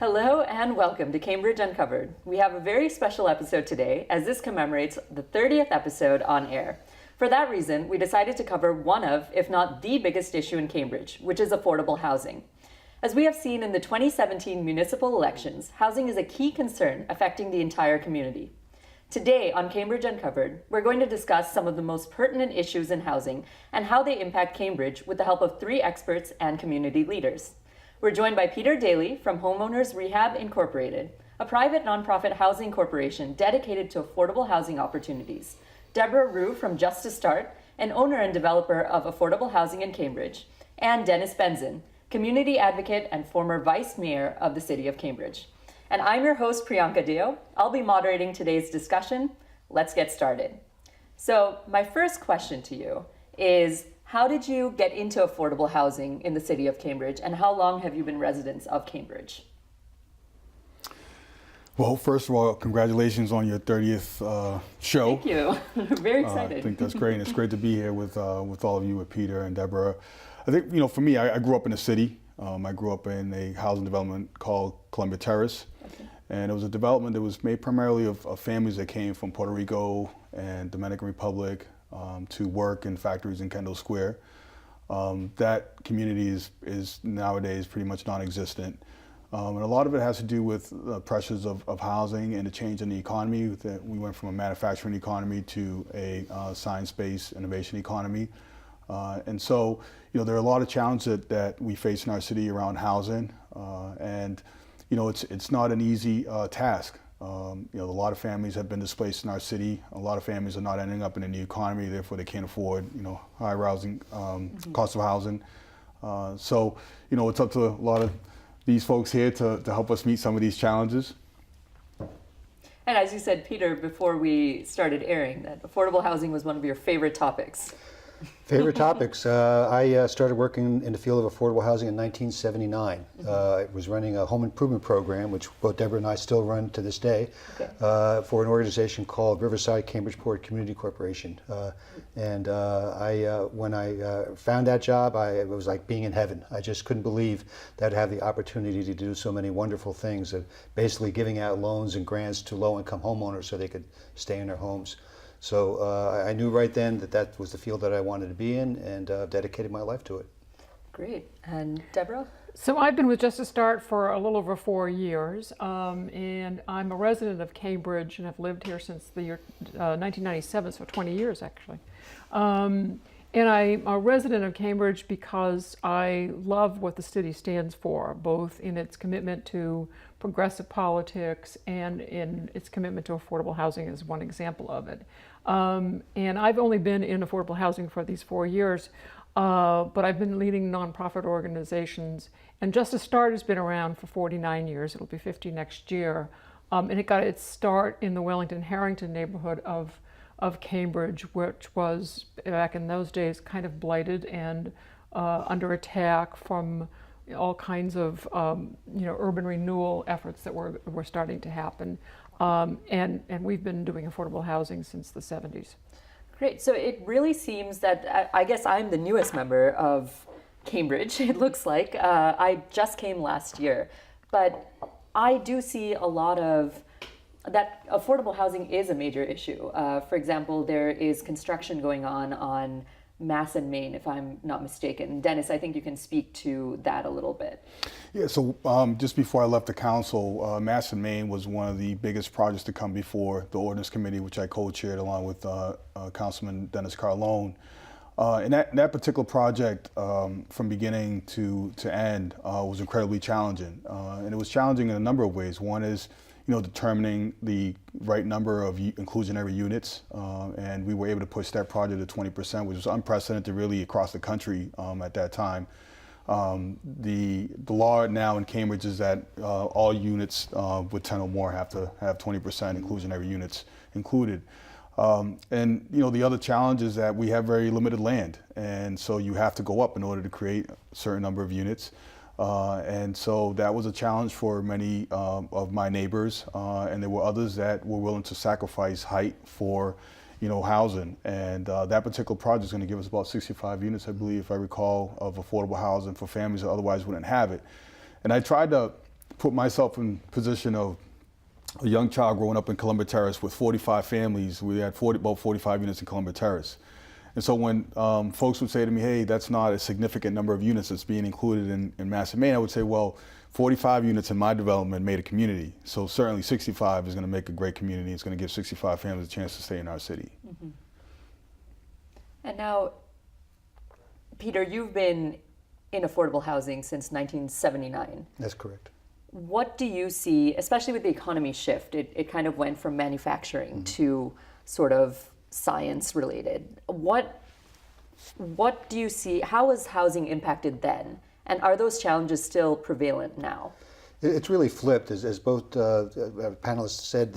Hello and welcome to Cambridge Uncovered. We have a very special episode today as this commemorates the 30th episode on air. For that reason, we decided to cover one of, if not the biggest issue in Cambridge, which is affordable housing. As we have seen in the 2017 municipal elections, housing is a key concern affecting the entire community. Today on Cambridge Uncovered, we're going to discuss some of the most pertinent issues in housing and how they impact Cambridge with the help of 3 experts and community leaders. We're joined by Peter Daly from Homeowners Rehab Inc, a private nonprofit housing corporation dedicated to affordable housing opportunities, Deborah Ruhe from Just to Start, an owner and developer of affordable housing in Cambridge, and Dennis Benzan, community advocate and former vice mayor of the city of Cambridge. And I'm your host, Priyanka Deo. I'll be moderating today's discussion. Let's get started. So my first question to you is, how did you get into affordable housing in the city of Cambridge, and how long have you been residents of Cambridge? Well, first of all, congratulations on your 30th show. Thank you. Very excited. I think that's great, and it's great to be here with all of you, with Peter and Deborah. I think, for me, I grew up in the city. I grew up in a housing development called Columbia Terrace. Okay. And it was a development that was made primarily of families that came from Puerto Rico and Dominican Republic to work in factories in Kendall Square. That community is nowadays pretty much non-existent. And a lot of it has to do with the pressures of housing and the change in the economy. We went from a manufacturing economy to a science-based innovation economy. And so, there are a lot of challenges that we face in our city around housing. And it's not an easy task. A lot of families have been displaced in our city. A lot of families are not ending up in a new economy, therefore they can't afford, high housing, cost of housing. So, it's up to a lot of these folks here to help us meet some of these challenges. And as you said, Peter, before we started airing, that affordable housing was one of your favorite topics. Favorite topics. I started working in the field of affordable housing in 1979. I was running a home improvement program, which both Deborah and I still run to this day, for an organization called Riverside Cambridgeport Community Corporation. When I found that job, it was like being in heaven. I just couldn't believe that I'd have the opportunity to do so many wonderful things, basically giving out loans and grants to low-income homeowners so they could stay in their homes. So I knew right then that was the field that I wanted to be in, and dedicated my life to it. Great. And Deborah? So I've been with Just to Start for a little over 4 years, and I'm a resident of Cambridge and have lived here since the year 1997, so 20 years actually. And I'm a resident of Cambridge because I love what the city stands for, both in its commitment to progressive politics and in its commitment to affordable housing is one example of it. And I've only been in affordable housing for these 4 years, but I've been leading nonprofit organizations, and Just to Start has been around for 49 years. It'll be 50 next year. And it got its start in the Wellington-Harrington neighborhood of Cambridge, which was, back in those days, kind of blighted and under attack from all kinds of urban renewal efforts that were starting to happen. And we've been doing affordable housing since the 70s. Great. So it really seems that, I guess I'm the newest member of Cambridge, it looks like. I just came last year. But I do see a lot of that affordable housing is a major issue. For example, there is construction going on Mass and Main, if I'm not mistaken. Dennis, I think you can speak to that a little bit. Yeah, so just before I left the council, Mass and Main was one of the biggest projects to come before the ordinance committee, which I co-chaired along with Councilman Dennis Carlone. And that particular project, from beginning to end, was incredibly challenging. And it was challenging in a number of ways. One is, determining the right number of inclusionary units, and we were able to push that project to 20%, which was unprecedented really across the country at that time. The law now in Cambridge is that all units with 10 or more have to have 20% inclusionary units included. And the other challenge is that we have very limited land, and so you have to go up in order to create a certain number of units. And so that was a challenge for many of my neighbors, and there were others that were willing to sacrifice height for housing. And that particular project is going to give us about 65 units, I believe, if I recall, of affordable housing for families that otherwise wouldn't have it. And I tried to put myself in position of a young child growing up in Columbia Terrace with 45 families. We had about 45 units in Columbia Terrace. And so when folks would say to me, hey, that's not a significant number of units that's being included in Mass and Main, I would say, well, 45 units in my development made a community. So certainly 65 is going to make a great community. It's going to give 65 families a chance to stay in our city. Mm-hmm. And now, Peter, you've been in affordable housing since 1979. That's correct. What do you see, especially with the economy shift? It kind of went from manufacturing to sort of science related. What do you see? How was housing impacted then? And are those challenges still prevalent now? It's really flipped, as both panelists said.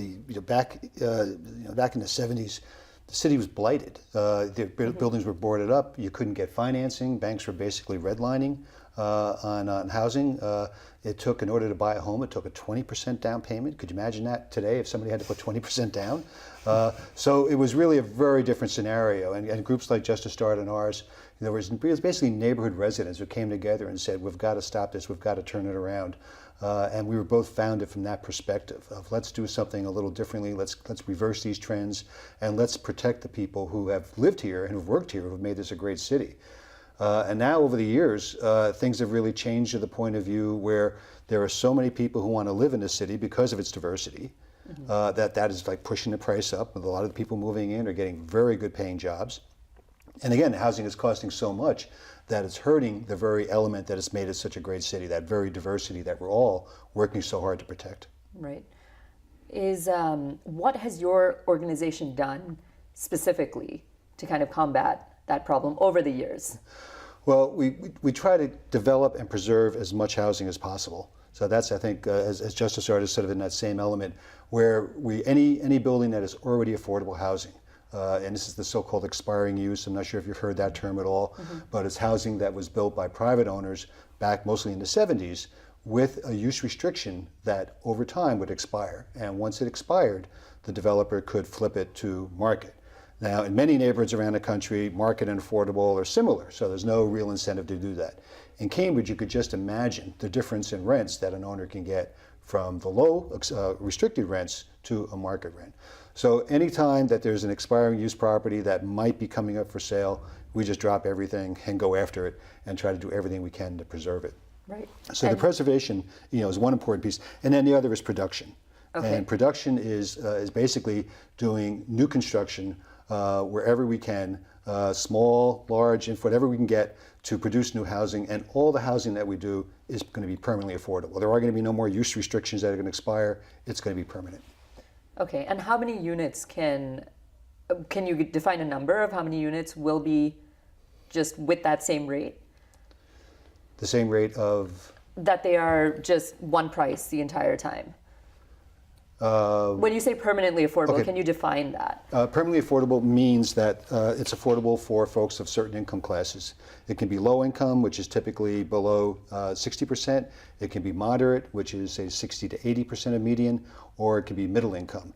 Back in the 70s, the city was blighted. The buildings were boarded up. You couldn't get financing. Banks were basically redlining on housing. It took, in order to buy a home, it took a 20% down payment. Could you imagine that today if somebody had to put 20% down? So it was really a very different scenario. And groups like Just to Start and ours, there was basically neighborhood residents who came together and said, we've got to stop this, we've got to turn it around. And we were both founded from that perspective of let's do something a little differently, let's reverse these trends, and let's protect the people who have lived here and who've worked here, who've made this a great city. And now over the years, things have really changed to the point of view where there are so many people who want to live in the city because of its diversity, that is like pushing the price up, with a lot of the people moving in are getting very good paying jobs. And again, housing is costing so much that it's hurting the very element that has made it such a great city, that very diversity that we're all working so hard to protect. Right. What has your organization done specifically to kind of combat that problem over the years? Well, we try to develop and preserve as much housing as possible. So that's, I think, as Justice Art is sort of in that same element, where any building that is already affordable housing, and this is the so-called expiring use. I'm not sure if you've heard that term at all, but it's housing that was built by private owners back mostly in the 70s with a use restriction that over time would expire. And once it expired, the developer could flip it to market. Now, in many neighborhoods around the country, market and affordable are similar, so there's no real incentive to do that. In Cambridge, you could just imagine the difference in rents that an owner can get from the low restricted rents to a market rent. So anytime that there's an expiring use property that might be coming up for sale, we just drop everything and go after it and try to do everything we can to preserve it. Right. So the preservation, is one important piece, and then the other is production. Okay. And production is basically doing new construction wherever we can, small, large, and whatever we can get to produce new housing, and all the housing that we do is going to be permanently affordable. There are going to be no more use restrictions that are going to expire. It's going to be permanent. Okay, and how many units can you define a number of how many units will be just with that same rate? The same rate of? That they are just one price the entire time. When you say permanently affordable, okay. Can you define that? Permanently affordable means that it's affordable for folks of certain income classes. It can be low income, which is typically below 60%. It can be moderate, which is say 60 to 80% of median, or it can be middle income.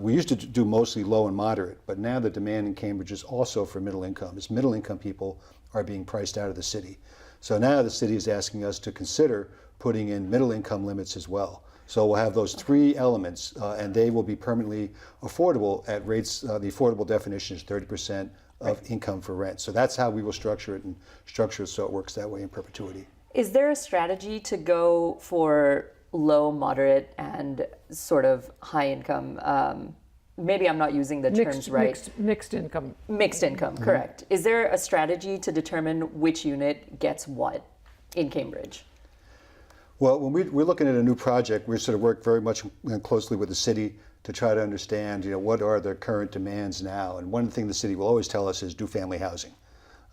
We used to do mostly low and moderate, but now the demand in Cambridge is also for middle income, as middle income people are being priced out of the city. So now the city is asking us to consider putting in middle income limits as well. So we'll have those three elements, and they will be permanently affordable at rates. The affordable definition is 30% of income for rent. So that's how we will structure it, and structure it so it works that way in perpetuity. Is there a strategy to go for low, moderate, and sort of high income? Maybe I'm not using the terms right. Mixed income. Mixed income, correct. Is there a strategy to determine which unit gets what in Cambridge? Well, when we're looking at a new project, we sort of work very much closely with the city to try to understand, what are the current demands now. And one thing the city will always tell us is do family housing,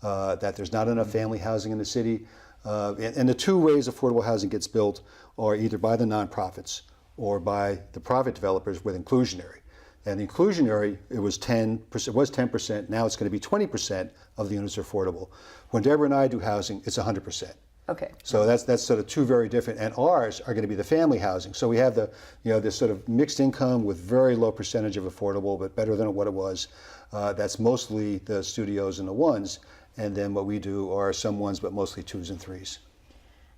that there's not enough family housing in the city. And the two ways affordable housing gets built are either by the nonprofits or by the private developers with inclusionary. And the inclusionary, it was 10%, now it's going to be 20% of the units are affordable. When Deborah and I do housing, it's 100%. Okay. So that's sort of two very different, and ours are going to be the family housing. So we have this sort of mixed income with very low percentage of affordable, but better than what it was. That's mostly the studios and the ones, and then what we do are some ones, but mostly twos and threes.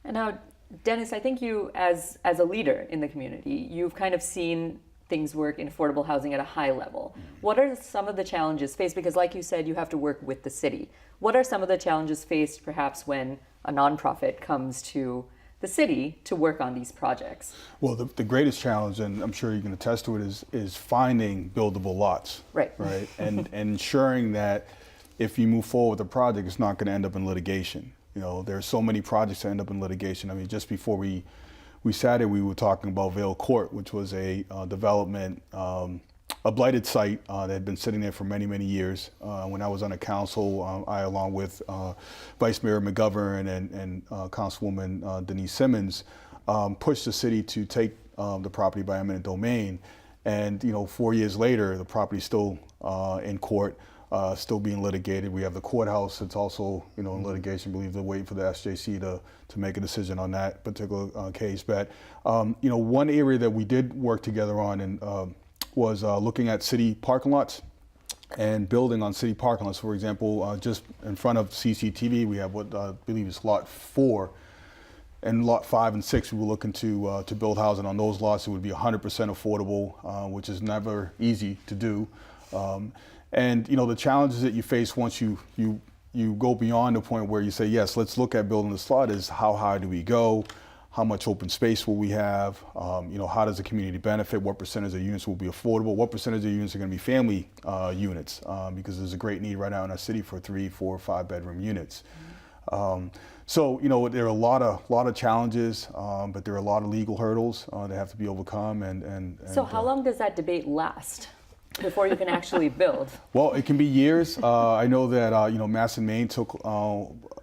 And now, Dennis, I think you, as a leader in the community, you've kind of seen things work in affordable housing at a high level. What are some of the challenges faced? Because like you said, you have to work with the city. What are some of the challenges faced perhaps when a nonprofit comes to the city to work on these projects? Well, the greatest challenge, and I'm sure you can attest to it, is finding buildable lots. Right. And ensuring that if you move forward with a project, it's not going to end up in litigation. There are so many projects that end up in litigation. I mean, just before we sat here, we were talking about Vale Court, which was a development, a blighted site that had been sitting there for many, many years. When I was on the council, I, along with Vice Mayor McGovern and Councilwoman Denise Simmons, pushed the city to take the property by eminent domain. And 4 years later, the property's still in court. Still being litigated. We have the courthouse that's also, in litigation. I believe they're waiting for the SJC to make a decision on that particular case. But, one area that we did work together on and was looking at city parking lots and building on city parking lots. For example, just in front of CCTV, we have what I believe is lot 4. And lot 5 and 6, we were looking to build housing on those lots. It would be 100% affordable, which is never easy to do. And the challenges that you face once you go beyond the point where you say, yes, let's look at building this lot, is how high do we go? How much open space will we have? How does the community benefit? What percentage of units will be affordable? What percentage of units are going to be family units? Because there's a great need right now in our city for 3, 4, 5 bedroom units. So there are a lot of challenges, but there are a lot of legal hurdles that have to be overcome. And so how long does that debate last before you can actually build? Well, it can be years. I know that Mass and Main took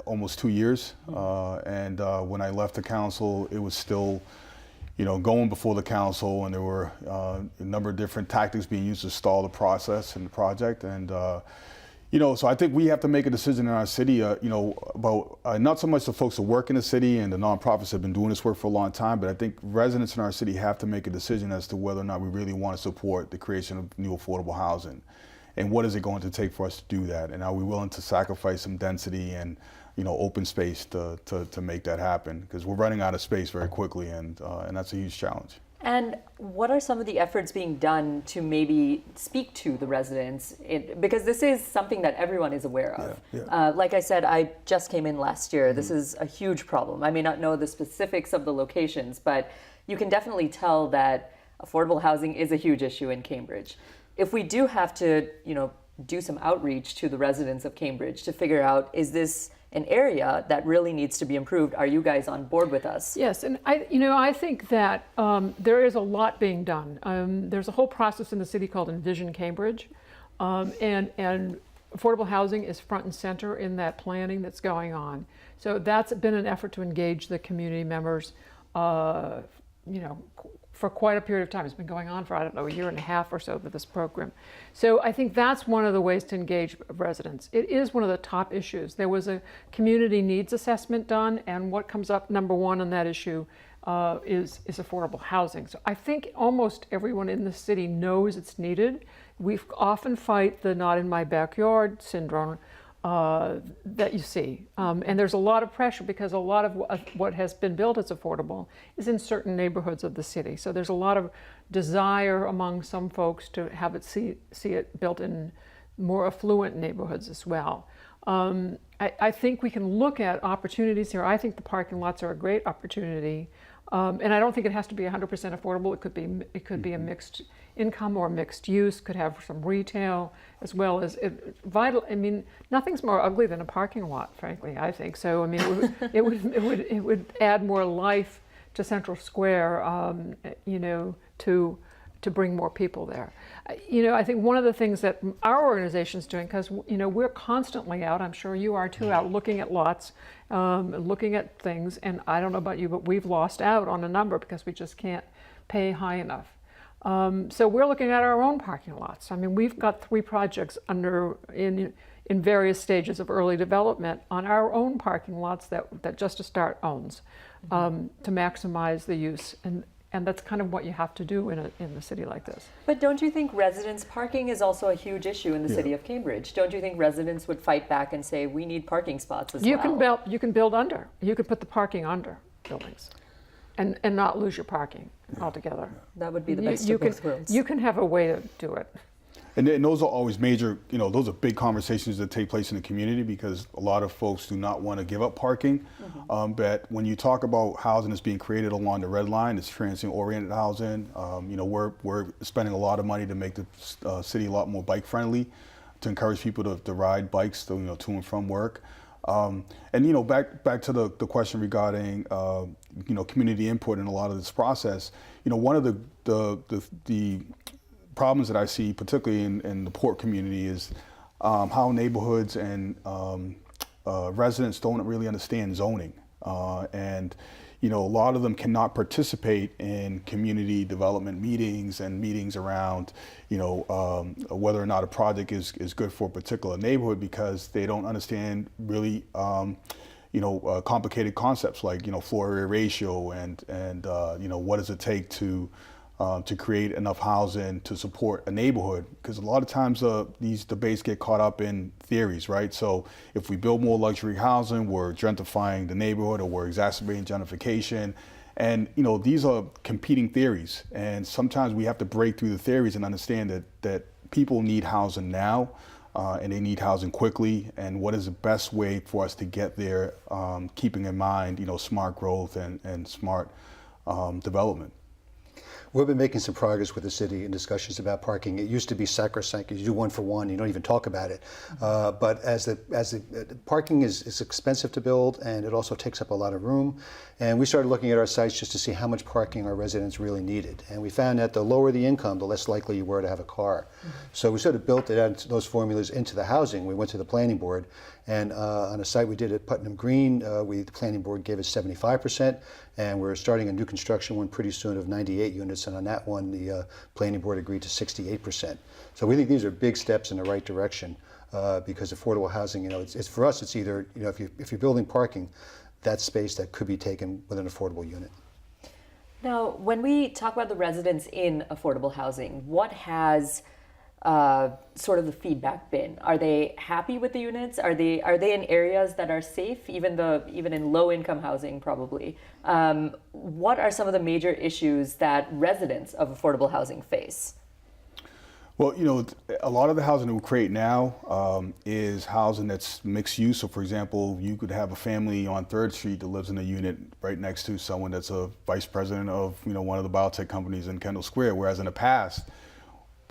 almost 2 years, and when I left the council, it was still going before the council, and there were a number of different tactics being used to stall the process and the project. And so I think we have to make a decision in our city, about not so much the folks that work in the city and the nonprofits have been doing this work for a long time, but I think residents in our city have to make a decision as to whether or not we really want to support the creation of new affordable housing. And what is it going to take for us to do that? And are we willing to sacrifice some density and open space to make that happen? Because we're running out of space very quickly, and that's a huge challenge. And what are some of the efforts being done to maybe speak to the residents? Because this is something that everyone is aware of. Yeah. Like I said, I just came in last year. This is a huge problem. I may not know the specifics of the locations, but you can definitely tell that affordable housing is a huge issue in Cambridge. If we do have to, do some outreach to the residents of Cambridge to figure out, is this an area that really needs to be improved? Are you guys on board with us? Yes, and I think that there is a lot being done. There's a whole process in the city called Envision Cambridge, and affordable housing is front and center in that planning that's going on. So that's been an effort to engage the community members, for quite a period of time. It's been going on for, I don't know, a year and a half or so with this program. So I think that's one of the ways to engage residents. It is one of the top issues. There was a community needs assessment done, and what comes up number one on that issue is affordable housing. So I think almost everyone in the city knows it's needed. We often fight the not in my backyard syndrome that you see. And there's a lot of pressure because a lot of what has been built as affordable is in certain neighborhoods of the city. So there's a lot of desire among some folks to have it see it built in more affluent neighborhoods as well. I think we can look at opportunities here. I think the parking lots are a great opportunity. And I don't think it has to be 100% affordable. It could be a mixed income or mixed use, could have some retail as well as vital. I mean, nothing's more ugly than a parking lot, frankly, I think. So, I mean, it would add more life to Central Square, to bring more people there. I think one of the things that our organization's doing, because, we're constantly out, I'm sure you are too, out looking at lots, looking at things, and I don't know about you, but we've lost out on a number because we just can't pay high enough. So we're looking at our own parking lots. I mean, we've got 3 projects in various stages of early development on our own parking lots that Just to Start owns, to maximize the use. And that's kind of what you have to do in a city like this. But don't you think residents' parking is also a huge issue in the city of Cambridge? Don't you think residents would fight back and say, we need parking spots as well? You can build under. You could put the parking under buildings. and not lose your parking altogether. That would be the best of both worlds. You can have a way to do it. And those are always major, those are big conversations that take place in the community because a lot of folks do not want to give up parking. But when you talk about housing that's being created along the red line, it's transit-oriented housing. We're spending a lot of money to make the city a lot more bike friendly, to encourage people to ride bikes to and from work. And back to the question regarding community input in a lot of this process. One of the problems that I see, particularly in the Port community, is how neighborhoods and residents don't really understand zoning. And a lot of them cannot participate in community development meetings and meetings around, whether or not a project is good for a particular neighborhood because they don't understand really, complicated concepts like, floor area ratio and what does it take to create enough housing to support a neighborhood, because a lot of times these debates get caught up in theories, right? So if we build more luxury housing, we're gentrifying the neighborhood or we're exacerbating gentrification. And these are competing theories, and sometimes we have to break through the theories and understand that people need housing now, and they need housing quickly, and what is the best way for us to get there, keeping in mind smart growth and smart development. We've been making some progress with the city in discussions about parking. It used to be sacrosanct. You do one for one, you don't even talk about it. But as the parking is expensive to build, and it also takes up a lot of room. And we started looking at our sites just to see how much parking our residents really needed. And we found that the lower the income, the less likely you were to have a car. So we sort of built those formulas into the housing. We went to the planning board, and on a site we did at Putnam Green, the planning board gave us 75%, and we're starting a new construction one pretty soon of 98 units, and on that one the planning board agreed to 68%. So we think these are big steps in the right direction, because affordable housing, it's for us, it's either, if you're building parking, that space that could be taken with an affordable unit. Now, when we talk about the residents in affordable housing, what has sort of the feedback been? Are they happy with the units? Are they in areas that are safe, even in low income housing probably? What are some of the major issues that residents of affordable housing face? Well, a lot of the housing that we create now is housing that's mixed use. So, for example, you could have a family on 3rd Street that lives in a unit right next to someone that's a vice president of, one of the biotech companies in Kendall Square. Whereas in the past,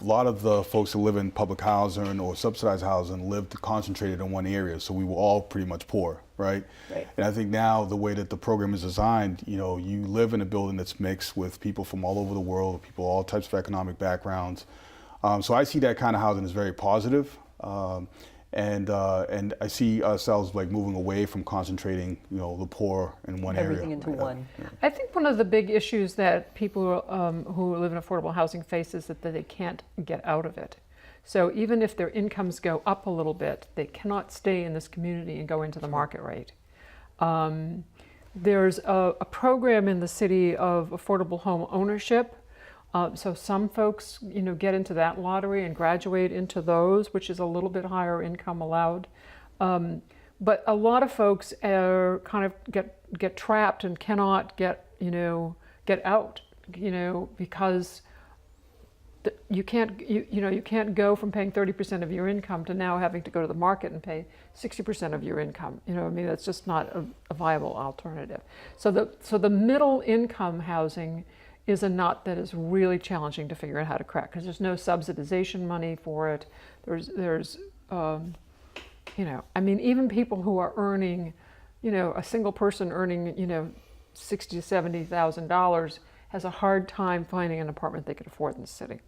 a lot of the folks that live in public housing or subsidized housing lived concentrated in one area. So we were all pretty much poor, right? And I think now the way that the program is designed, you live in a building that's mixed with people from all over the world, people all types of economic backgrounds. So I see that kind of housing as very positive, and I see ourselves like moving away from concentrating, the poor in one area. Everything into one. I think one of the big issues that people who live in affordable housing face is that they can't get out of it. So even if their incomes go up a little bit, they cannot stay in this community and go into the market rate. There's a program in the city of affordable home ownership. So some folks, get into that lottery and graduate into those, which is a little bit higher income allowed. But a lot of folks are kind of get trapped and cannot get out, because you can't go from paying 30% of your income to now having to go to the market and pay 60% of your income. That's just not a viable alternative. So the middle income housing is a nut that is really challenging to figure out how to crack, because there's no subsidization money for it. There's even people who are earning, a single person earning, $60,000 to $70,000 has a hard time finding an apartment they could afford in the city.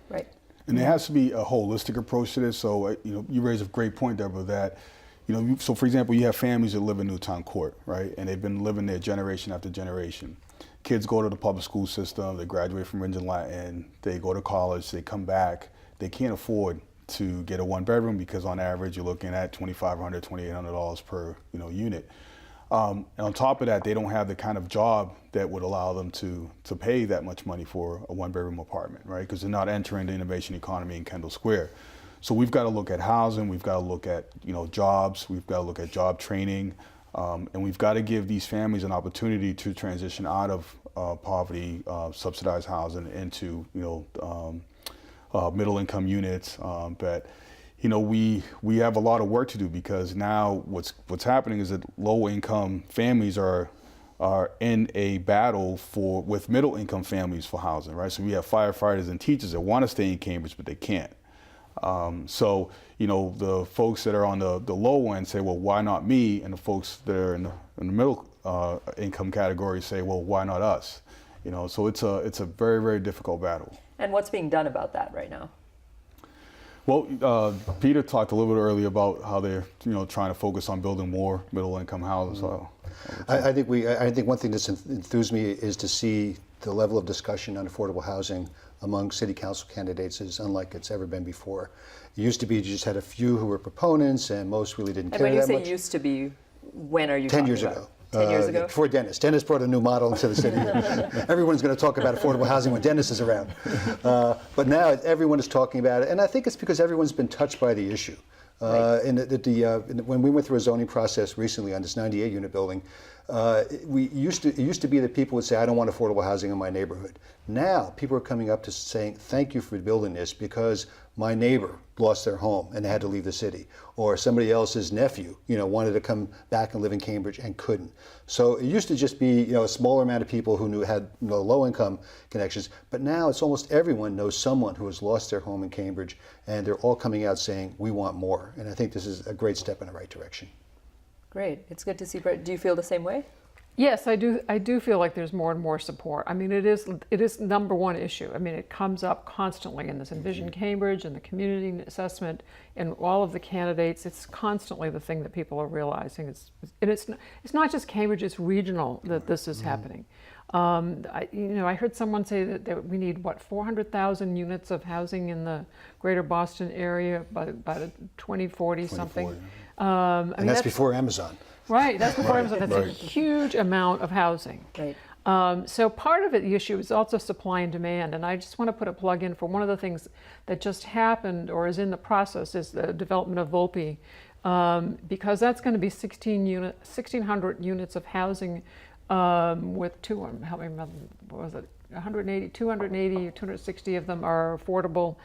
Right. And there has to be a holistic approach to this. So, you raise a great point, Deborah, that, so for example, you have families that live in Newtown Court, right? And they've been living there generation after generation. Kids go to the public school system, they graduate from Ridge and Latin, they go to college, they come back, they can't afford to get a one bedroom because on average you're looking at $2,500, $2,800 per unit. And on top of that, they don't have the kind of job that would allow them to pay that much money for a one bedroom apartment, right? Because they're not entering the innovation economy in Kendall Square. So we've got to look at housing, we've got to look at jobs, we've got to look at job training. And we've got to give these families an opportunity to transition out of poverty, subsidized housing into, middle income units. But we have a lot of work to do, because now what's happening is that low income families are in a battle with middle income families for housing, right? So we have firefighters and teachers that want to stay in Cambridge, but they can't. So the folks that are on the low end say, well, why not me? And the folks that are in the middle income category say, well, why not us? So it's a very, very difficult battle. And what's being done about that right now? Well, Peter talked a little bit earlier about how they're trying to focus on building more middle income houses. So I think one thing that's enthused me is to see the level of discussion on affordable housing among city council candidates is unlike it's ever been before. It used to be you just had a few who were proponents, and most really didn't care that much. And when you say used to be, when are you 10 talking years about? ago. 10 years ago? Before Dennis. Dennis brought a new model into the city. Everyone's going to talk about affordable housing when Dennis is around. But now everyone is talking about it, and I think it's because everyone's been touched by the issue. Right. When we went through a zoning process recently on this 98-unit building, it used to be that people would say, I don't want affordable housing in my neighborhood. Now people are coming up to saying, thank you for building this because my neighbor lost their home and they had to leave the city, or somebody else's nephew wanted to come back and live in Cambridge and couldn't. So it used to just be a smaller amount of people who had low income connections, but now it's almost everyone knows someone who has lost their home in Cambridge, and they're all coming out saying we want more. And I think this is a great step in the right direction. Great. It's good to see. Do you feel the same way? Yes, I do. I do feel like there's more and more support. I mean, it is number one issue. I mean, it comes up constantly in this Envision Cambridge and the community assessment and all of the candidates. It's constantly the thing that people are realizing. It's not just Cambridge. It's regional that this is happening. I heard someone say that we need 400,000 units of housing in the greater Boston area by 2040 something. And that's before Amazon. Right, that's before Amazon. That's a Right. huge amount of housing. Right. So part of the issue is also supply and demand, and I just want to put a plug in for one of the things that just happened or is in the process is the development of Volpe, because that's going to be 1,600 units of housing with 260 of them are affordable.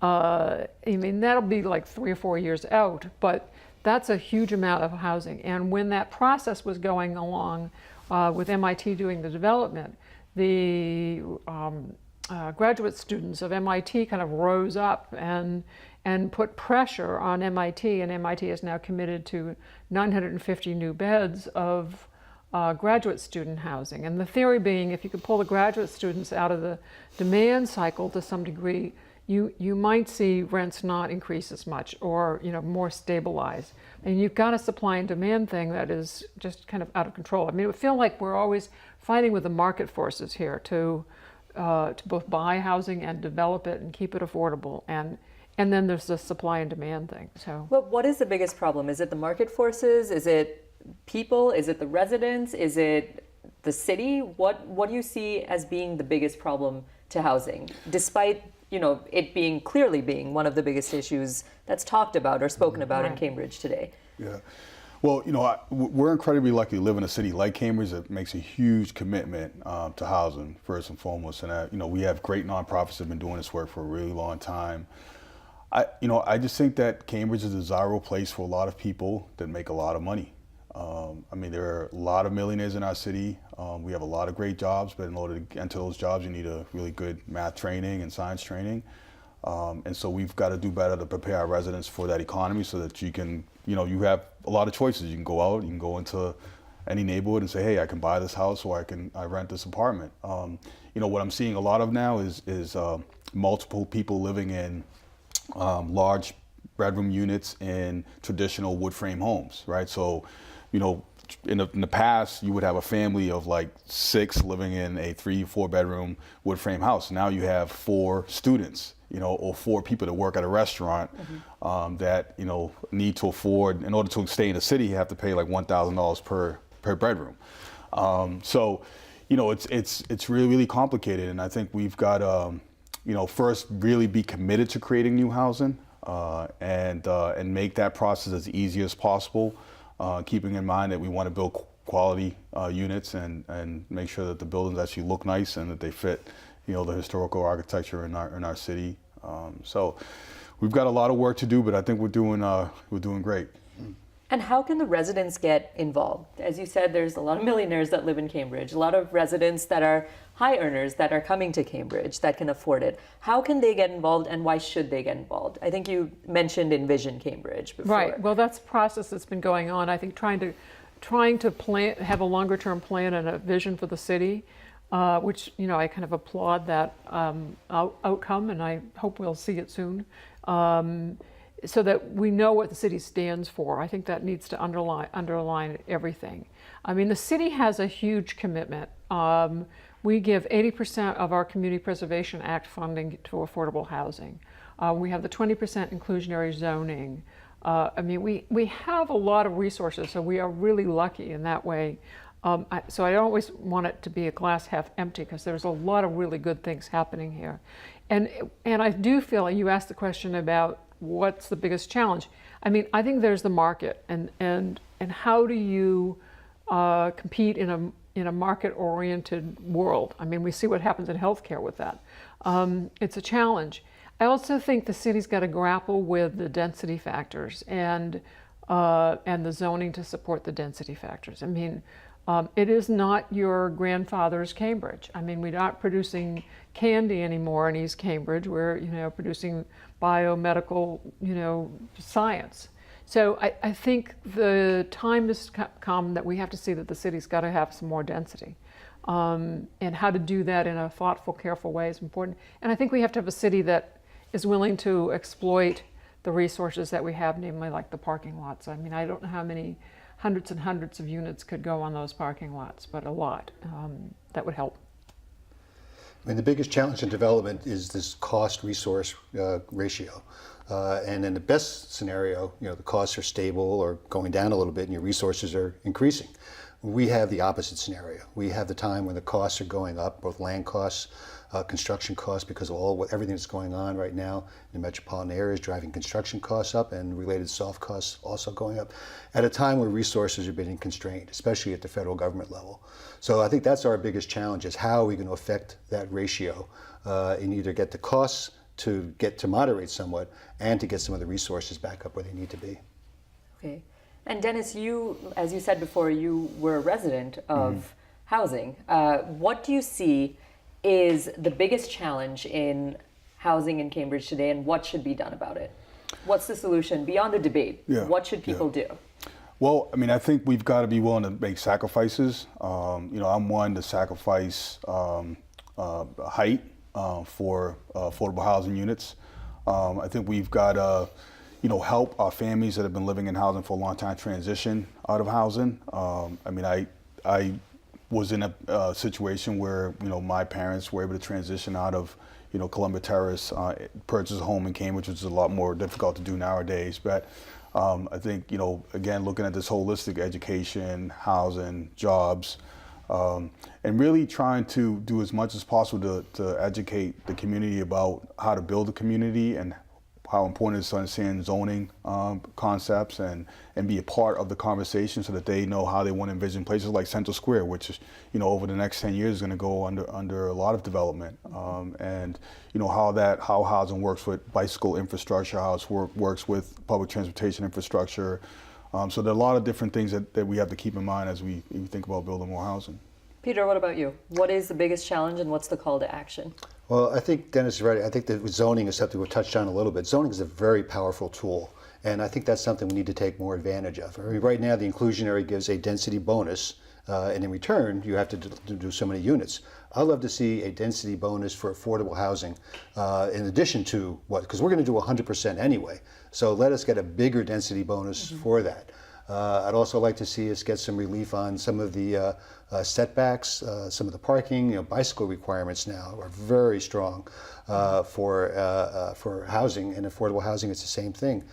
I mean, that'll be like 3 or 4 years out, but that's a huge amount of housing. And when that process was going along with MIT doing the development, the graduate students of MIT kind of rose up and put pressure on MIT, and MIT is now committed to 950 new beds of graduate student housing. And the theory being, if you could pull the graduate students out of the demand cycle to some degree, you might see rents not increase as much, or more stabilized. And you've got a supply and demand thing that is just kind of out of control. I mean, it would feel like we're always fighting with the market forces here to both buy housing and develop it and keep it affordable. And then there's the supply and demand thing. So, But what is the biggest problem? Is it the market forces? Is it people? Is it the residents? Is it the city? What do you see as being the biggest problem to housing, despite it clearly being one of the biggest issues that's talked about or spoken about in Cambridge today? Yeah. Well, we're incredibly lucky to live in a city like Cambridge that makes a huge commitment to housing, first and foremost. And, we have great nonprofits that have been doing this work for a really long time. I just think that Cambridge is a desirable place for a lot of people that make a lot of money. There are a lot of millionaires in our city. We have a lot of great jobs, but in order to enter those jobs, you need a really good math training and science training. And so we've got to do better to prepare our residents for that economy so that you can, you have a lot of choices. You can go out, you can go into any neighborhood and say, hey, I can buy this house or I rent this apartment. What I'm seeing a lot of now is multiple people living in large bedroom units in traditional wood frame homes, right? So, in the past, you would have a family of like 6 living in a 3-4 bedroom wood frame house. Now you have 4 students, or 4 people that work at a restaurant that, need to afford, in order to stay in the city, you have to pay like $1,000 per bedroom. So, it's really, really complicated. And I think we've got to, first really be committed to creating new housing and make that process as easy as possible. keeping in mind that we want to build quality units and make sure that the buildings actually look nice and that they fit, the historical architecture in our city. So we've got a lot of work to do, but I think we're doing great. And how can the residents get involved? As you said, there's a lot of millionaires that live in Cambridge, a lot of residents that are high earners that are coming to Cambridge that can afford it. How can they get involved, and why should they get involved? I think you mentioned Envision Cambridge before. Right. Well, that's a process that's been going on. I think trying to plan, have a longer term plan and a vision for the city, which I kind of applaud that outcome, and I hope we'll see it soon. So that we know what the city stands for. I think that needs to underline everything. I mean, the city has a huge commitment. We give 80% of our Community Preservation Act funding to affordable housing. We have the 20% inclusionary zoning. I mean, we have a lot of resources, so we are really lucky in that way. So I always want it to be a glass half empty, because there's a lot of really good things happening here. And I do feel, you asked the question about what's the biggest challenge. I mean, I think there's the market, and how do you compete in a market-oriented world? I mean, we see what happens in healthcare with that. It's a challenge. I also think the city's got to grapple with the density factors and the zoning to support the density factors. I mean, it is not your grandfather's Cambridge. I mean, we're not producing candy anymore in East Cambridge. We're producing biomedical science. So I think the time has come that we have to see that the city's got to have some more density. And how to do that in a thoughtful, careful way is important. And I think we have to have a city that is willing to exploit the resources that we have, namely like the parking lots. I mean, I don't know how many hundreds and hundreds of units could go on those parking lots, but a lot. That would help. I mean, the biggest challenge in development is this cost-resource ratio. And in the best scenario, the costs are stable or going down a little bit and your resources are increasing. We have the opposite scenario. We have the time when the costs are going up, both land costs, construction costs, because of everything that's going on right now in the metropolitan areas, driving construction costs up and related soft costs also going up at a time where resources are being constrained, especially at the federal government level. So I think that's our biggest challenge, is how are we going to affect that ratio and either get the costs to moderate somewhat and to get some of the resources back up where they need to be. Okay. And Dennis, you, as you said before, you were a resident of housing. What do you see is the biggest challenge in housing in Cambridge today, and what should be done about it? What's the solution beyond the debate? What should people do? Well, I mean, I think we've got to be willing to make sacrifices. I'm one to sacrifice height for affordable housing units. I think we've got to, help our families that have been living in housing for a long time transition out of housing. I mean, I was in a situation where, my parents were able to transition out of, Columbia Terrace, purchase a home in Cambridge, which is a lot more difficult to do nowadays. But I think, again, looking at this holistic education, housing, jobs, and really trying to do as much as possible to educate the community about how to build a community and how important it is to understand zoning concepts and be a part of the conversation so that they know how they want to envision places like Central Square, which is, over the next 10 years is going to go under a lot of development. And, how housing works with bicycle infrastructure, how it works with public transportation infrastructure. So there are a lot of different things that we have to keep in mind as we think about building more housing. Peter, what about you? What is the biggest challenge and what's the call to action? Well, I think Dennis is right. I think that zoning is something we've touched on a little bit. Zoning is a very powerful tool, and I think that's something we need to take more advantage of. I mean, right now, the inclusionary gives a density bonus, and in return, you have to do so many units. I'd love to see a density bonus for affordable housing in addition to because we're going to do 100% anyway. So let us get a bigger density bonus for that. I'd also like to see us get some relief on some of the setbacks, some of the parking. Bicycle requirements now are very strong for housing, and affordable housing. It's the same thing.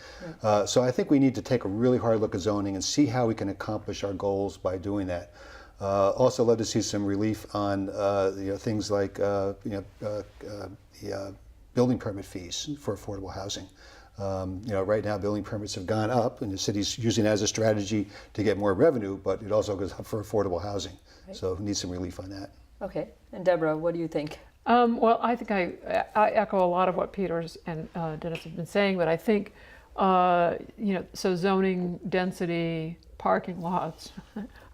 So I think we need to take a really hard look at zoning and see how we can accomplish our goals by doing that. Also, love to see some relief on things like the building permit fees for affordable housing. Right now building permits have gone up, and the city's using it as a strategy to get more revenue, but it also goes up for affordable housing. Right. So we need some relief on that. Okay. And Deborah, what do you think? Well, I think I echo a lot of what Peter's and Dennis have been saying, but I think, so zoning, density, parking lots,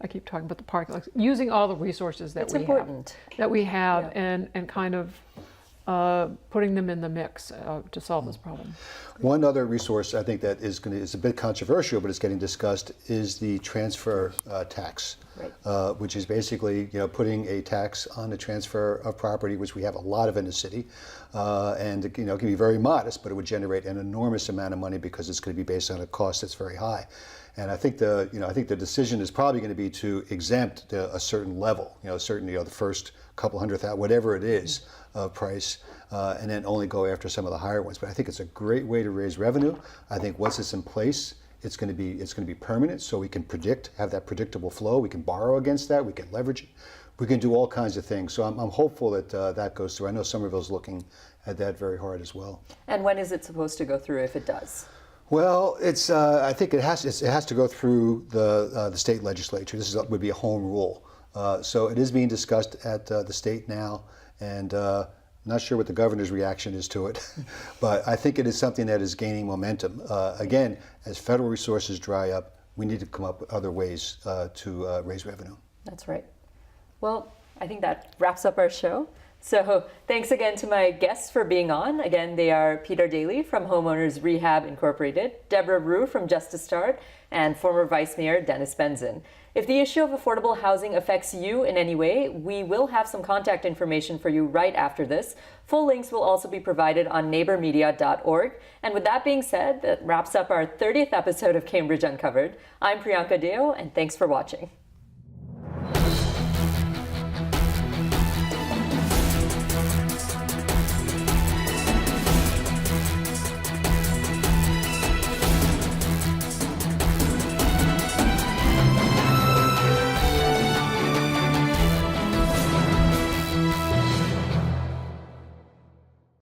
I keep talking about the parking lots, using all the resources that we have Yeah. and kind of putting them in the mix to solve this problem. One other resource I think that is a bit controversial, but it's getting discussed, is the transfer tax, Right. which is basically putting a tax on the transfer of property, which we have a lot of in the city, and it can be very modest, but it would generate an enormous amount of money because it's going to be based on a cost that's very high. And I think the decision is probably going to be to exempt a certain level, the first couple $100,000, whatever it is, price, and then only go after some of the higher ones. But I think it's a great way to raise revenue. I think once it's in place, it's going to be permanent, so we can have that predictable flow. We can borrow against that. We can leverage it. We can do all kinds of things. So I'm hopeful that that goes through. I know Somerville's looking at that very hard as well. And when is it supposed to go through if it does? Well, I think it has to go through the state legislature. This would be a home rule. So it is being discussed at the state now, and I'm not sure what the governor's reaction is to it, but I think it is something that is gaining momentum. Again, as federal resources dry up, we need to come up with other ways to raise revenue. That's right. Well, I think that wraps up our show. So thanks again to my guests for being on. Again, they are Peter Daly from Homeowners Rehab Incorporated, Deborah Ruhe from Justice Start, and former Vice Mayor Dennis Benzan. If the issue of affordable housing affects you in any way, we will have some contact information for you right after this. Full links will also be provided on neighbormedia.org. And with that being said, that wraps up our 30th episode of Cambridge Uncovered. I'm Priyanka Deo, and thanks for watching.